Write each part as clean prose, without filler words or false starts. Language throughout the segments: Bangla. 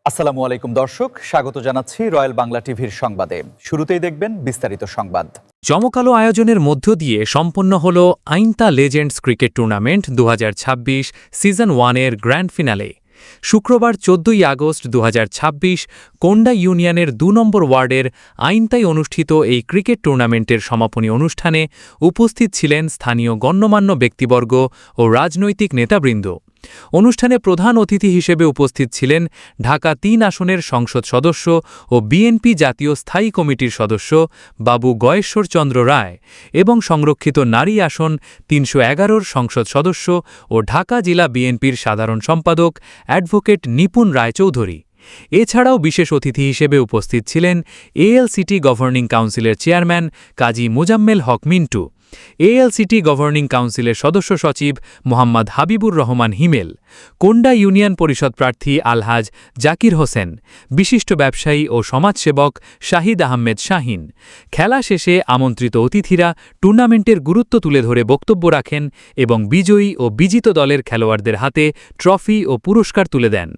আসসালামু আলাইকুম দর্শক, স্বাগত জানাচ্ছি রয়্যাল বাংলা টিভির সংবাদে। শুরুতেই দেখবেন বিস্তারিত সংবাদ। জমকালো আয়োজনের মধ্য দিয়ে সম্পন্ন হল আইন্তা লেজেন্ডস ক্রিকেট টুর্নামেন্ট ২০২৬ সিজন 1-এর গ্র্যান্ড ফিনালে। শুক্রবার ১৪ই আগস্ট ২০২৬ কোন্ডা ইউনিয়নের ২ নম্বর ওয়ার্ডের আইন্তায় অনুষ্ঠিত এই ক্রিকেট টুর্নামেন্টের সমাপনী অনুষ্ঠানে উপস্থিত ছিলেন স্থানীয় গণ্যমান্য ব্যক্তিবর্গ ও রাজনৈতিক নেতাবৃন্দ। অনুষ্ঠানে প্রধান অতিথি হিসেবে উপস্থিত ছিলেন ঢাকা ৩ আসনের সংসদ সদস্য ও বিএনপি জাতীয় স্থায়ী কমিটির সদস্য বাবু গয়েশ্বর চন্দ্র রায় এবং সংরক্ষিত নারী আসন ৩১১-র সংসদ সদস্য ও ঢাকা জেলা বিএনপির সাধারণ সম্পাদক অ্যাডভোকেট নিপুণ রায়চৌধুরী। এছাড়াও বিশেষ অতিথি হিসেবে উপস্থিত ছিলেন এএলসিটি গভর্নিং কাউন্সিলের চেয়ারম্যান কাজী মোজাম্মেল হক মিন্টু, এএলসিটি গভর্নিং কাউন্সিলের সদস্য সচিব মোহাম্মদ হাবিবুর রহমান হিমেল, কোন্ডা ইউনিয়ন পরিষদ প্রার্থী আলহাজ জাকির হোসেন, বিশিষ্ট ব্যবসায়ী ও সমাজসেবক শাহিদ আহমেদ শাহিন। খেলা শেষে আমন্ত্রিত অতিথিরা টুর্নামেন্টের গুরুত্ব তুলে ধরে বক্তব্য রাখেন এবং বিজয়ী ও বিজিত দলের খেলোয়াড়দের হাতে ট্রফি ও পুরস্কার তুলে দেন।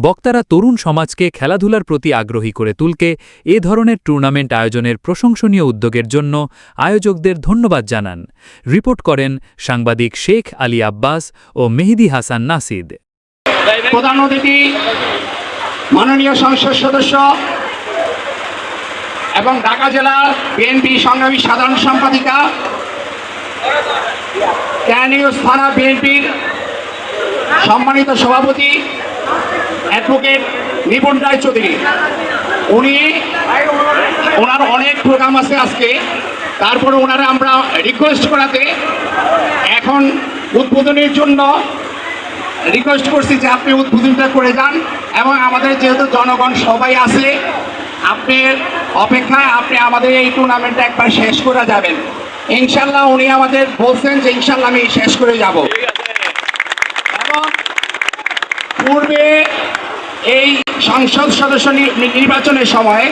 বক্তারা তরুণ সমাজকে খেলাধুলার প্রতি আগ্রহী করে তুলতে এ ধরনের টুর্নামেন্ট আয়োজনের প্রশংসনীয় উদ্যোগের জন্য আয়োজকদের ধন্যবাদ জানান। রিপোর্ট করেন সাংবাদিক শেখ আলী আব্বাস ও মেহেদি হাসান নাসিদ। প্রধান অতিথি মাননীয় সংসদ সদস্য এবং ঢাকা জেলা বিএনপি সংগ্রামী সাধারণ সম্পাদিকা, ক্যানিউস থানা বিএনপির সম্মানিত সভাপতি অ্যাডভোকেট নিপুণ রায়চৌধুরী, ওনার অনেক প্রোগ্রাম আছে আজকে, তারপরে ওনারা আমরা রিকোয়েস্ট করাতে এখন উদ্বোধনের জন্য রিকোয়েস্ট করছি যে আপনি উদ্বোধনটা করে যান এবং আমাদের যেহেতু জনগণ সবাই আছে, আপনার অপেক্ষায় আপনি আমাদের এই টুর্নামেন্টটা একবার শেষ করে যাবেন ইনশাল্লাহ। উনি আমাদের বলছেন যে ইনশাল্লাহ আমি শেষ করে যাব। এবং পূর্বে এই সংসদ সদস্য নির্বাচনের সময়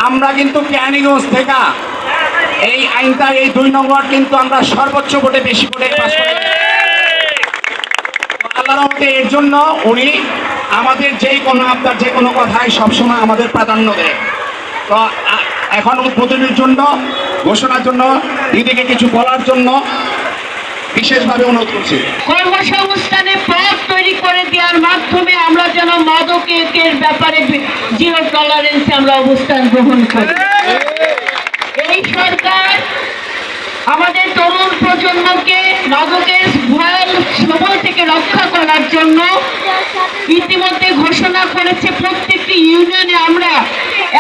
আমরা কিন্তু ক্যানিগঞ্জ থেকে এই আইনটার এই ২ নম্বর কিন্তু আমরা সর্বোচ্চ ভোটে বেশি ভোটে পাস করি। আল্লাহর রহমতে এর জন্য উনি আমাদের যে কোনো কথায় সবসময় আমাদের প্রাধান্য দেয়। তো এখন উদ্বোধনের জন্য ঘোষণার জন্য দিদিকে কিছু বলার জন্য বিশেষভাবে অনুরোধ করছি। কর্মসংস্থানে পথ তৈরি করে দেওয়ার মাধ্যমে আমরা যেন মাদকের ব্যাপারে জিরো টলারেন্সে আমরা অবস্থান গ্রহণ করি। এই সরকার আমাদের তরুণ প্রজন্মকে মাদকের ভয়াল সময় থেকে রক্ষা করার জন্য ইতিমধ্যে ঘোষণা করেছে প্রত্যেকটি ইউনিয়নে আমরা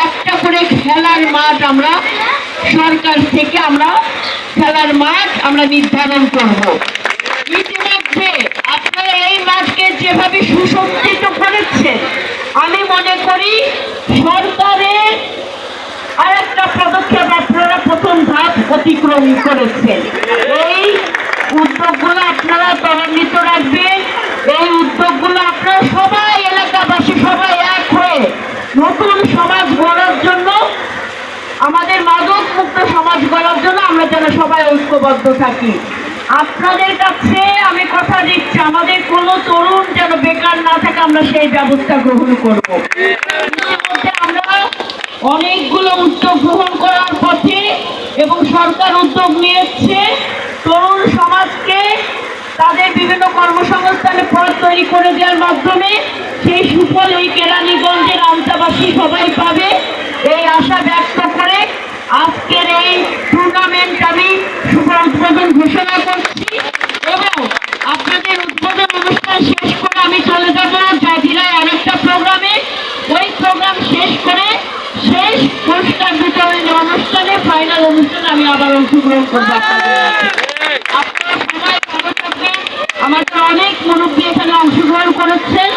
একটা করে খেলার মাঠ আমরা সরকার থেকে আমরা খেলার মাঠ আমরা নির্ধারণ করব। ইতিমধ্যে আপনারা এই মাঠকে যেভাবে সুসজ্জিত করেছেন, আমি মনে করি সরকারের আর একটা পদক্ষেপ আপনারা প্রথম ধাপ অতিক্রম করেছেন। এই উদ্যোগগুলো আপনারা ত্বরান্বিত রাখবেন। এই উদ্যোগগুলো আপনারা সবাই এলাকাবাসী সবাই এক হয়ে নতুন সমাজ গড়ার জন্য, আমাদের মাদক মুক্ত সমাজ গড়ার জন্য আমরা যেন সবাই ঐক্যবদ্ধ থাকি। আপনাদের কাছে আমি কথা দিচ্ছি, আমাদের কোনো তরুণ যেন বেকার না থাকে, আমরা সেই ব্যবস্থা গ্রহণ করব। আমরা অনেকগুলো উদ্যোগ গ্রহণ করার পথে এবং সরকার উদ্যোগ নিয়েছে তরুণ সমাজকে তাদের বিভিন্ন কর্মসংস্থানে পথ তৈরি করে দেওয়ার মাধ্যমে সেই সুফল এই কেরানীগঞ্জের আন্তাবাসী সবাই পাবে, এই আশা ব্যক্ত করে আজকের এই টুর্নামেন্ট আমি শুভ উদ্বোধন ঘোষণা করছি। এবং আপনাদের উদ্বোধন অনুষ্ঠান শেষ করে আমি চলে যাব জাজিরায় আরেকটা প্রোগ্রামে। ওই প্রোগ্রাম শেষ করে শেষ পুরস্কার বিতরণী অনুষ্ঠানে, ফাইনাল অনুষ্ঠানে আমি আবার অংশগ্রহণ করবো। আপনারা সবাই ভালো থাকবেন। আমাদের অনেক মুরব্বী এখানে অংশগ্রহণ করেছেন।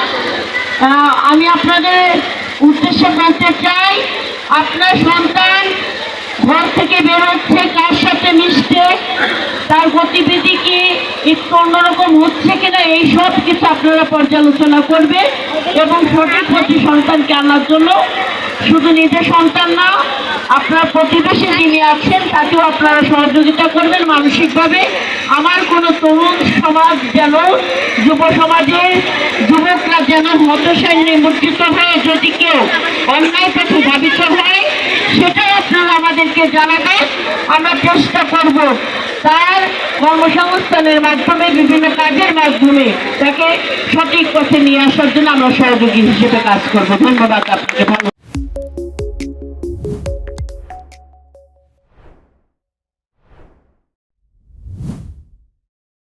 আমি আপনাদের উদ্দেশ্যে বলতে চাই, আপনার সন্তান ঘর থেকে বের হচ্ছে, কার সাথে মিশছে, তার গতিবিধি কি একটু অন্যরকম হচ্ছে কিনা, এই সব কিছু আপনারা পর্যালোচনা করবেন এবং সঠিক সন্তানকে আনার জন্য শুধু নিজের সন্তান না, আপনার প্রতিবেশী যিনি আছেন তাকেও আপনারা সহযোগিতা করবেন মানসিকভাবে। আমার কোনো তরুণ সমাজ যেন, যুব সমাজের যুবকরা যেন হতাশায় নিমজ্জিত হয়ে যদি কেউ অন্যায় পথে ধাবিত হয়, সেটাও আপনারা আমাদেরকে জানাবেন। আমরা চেষ্টা করব তার কর্মসংস্থানের মাধ্যমে, বিভিন্ন কাজের মাধ্যমে তাকে সঠিক পথে নিয়ে আসার জন্য আমরা সহযোগী হিসেবে কাজ করব। ধন্যবাদ আপনাকে। ভালো